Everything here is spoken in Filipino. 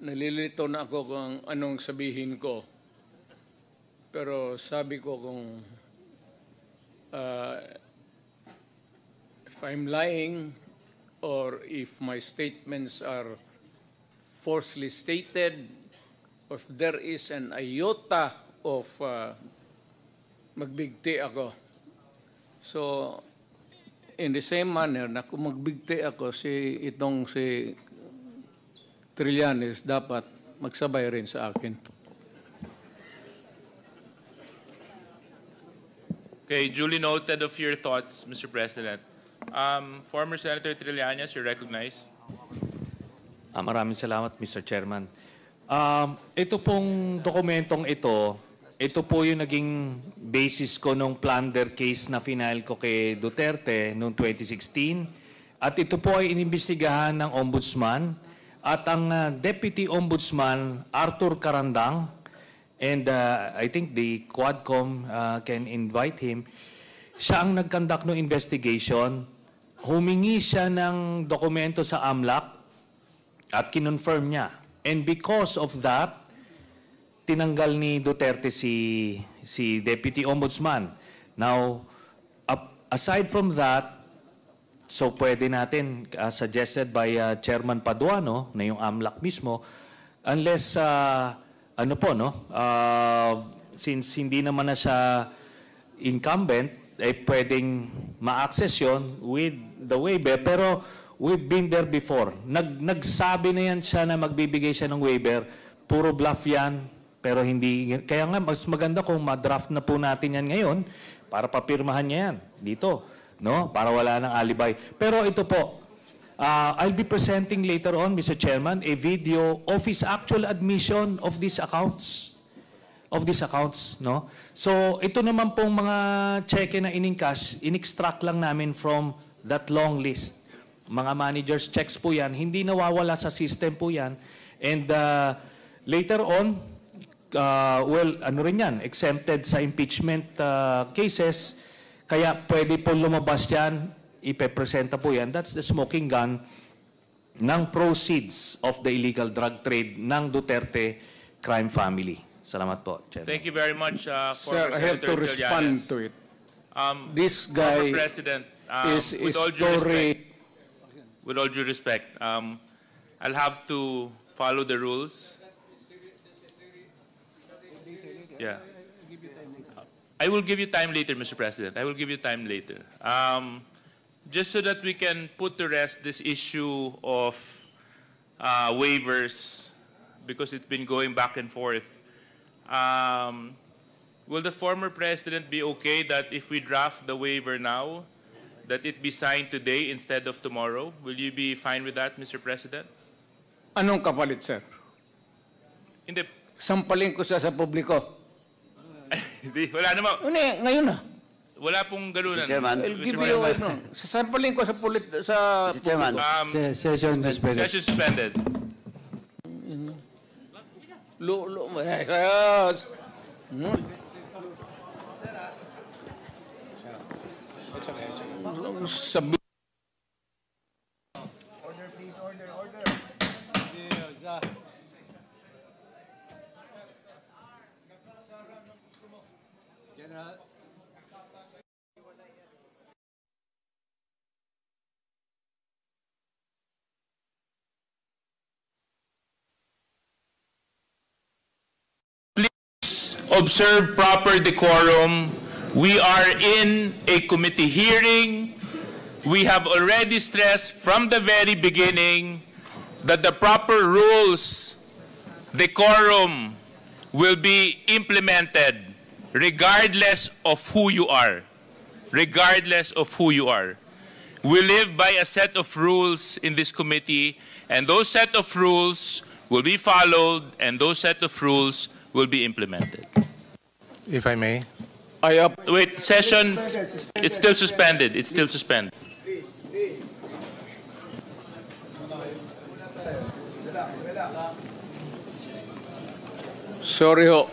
Nalilito na ako kung anong sabihin ko. Pero sabi ko kung if I'm lying or if my statements are falsely stated, or if there is an iota of magbigti ako. So, in the same manner na kung magbigti ako, si Trillanes dapat magsabay rin sa akin. Okay, duly noted of your thoughts, Mr. President. Former Senator Trillanes, you're recognized. Maraming salamat, Mr. Chairman. Ito pong dokumentong ito po yung naging basis ko nung plunder case na final ko kay Duterte noong 2016. At ito po ay inimbestigahan ng Ombudsman. At ang Deputy Ombudsman, Arthur Carandang, and I think the Quadcom can invite him, siya ang nag-conduct ng investigation. Humingi siya ng dokumento sa AMLAC at kinonfirm niya. And because of that, tinanggal ni Duterte si Deputy Ombudsman. Now, aside from that, so pwede natin, suggested by Chairman Paduano, na yung AMLAC mismo, unless, since hindi naman na siya incumbent, ay pwedeng ma-access yun with the waiver. Pero we've been there before. Nagsabi na yan siya na magbibigay siya ng waiver. Puro bluff yan, pero hindi. Kaya nga, mas maganda kung ma-draft na po natin yan ngayon para papirmahan niya yan dito. No? Para wala ng alibay. Pero ito po, I'll be presenting later on, Mr. Chairman, a video of his actual admission of these accounts. No? So, ito naman pong mga cheque na in-encash, in-extract lang namin from that long list. Mga managers' checks po yan. Hindi nawawala sa system po yan. And later on, exempted sa impeachment cases. Kaya pwede po lumabas yan, ipepresenta po yan. That's the smoking gun ng proceeds of the illegal drug trade ng Duterte crime family. Salamat po, Chairman. Thank you very much, Sir, I have to respond to it. This guy President, is with all due respect, I'll have to follow the rules. Yeah. I will give you time later, Mr. President. I will give you time later. Just so that we can put to rest this issue of waivers, because it's been going back and forth. Will the former president be okay that if we draft the waiver now, that it be signed today instead of tomorrow? Will you be fine with that, Mr. President? Anong kapalit, sir? Hindi. Sampalin ko siya sa publiko. Hindi, wala naman. Ngayon na. Wala pong galunan. Mr. Chairman. I'll give you sasampalin ko sa Mr. Chairman. Session suspended. Session suspended. Sabi Order, please. Order. Observe proper decorum. We are in a committee hearing. We have already stressed from the very beginning that the proper rules, decorum, will be implemented regardless of who you are. Regardless of who you are. We live by a set of rules in this committee, and those set of rules will be followed, and those set of rules will be implemented. If I may. Wait, session, it's still suspended. It's still suspended. Please. sorry ho.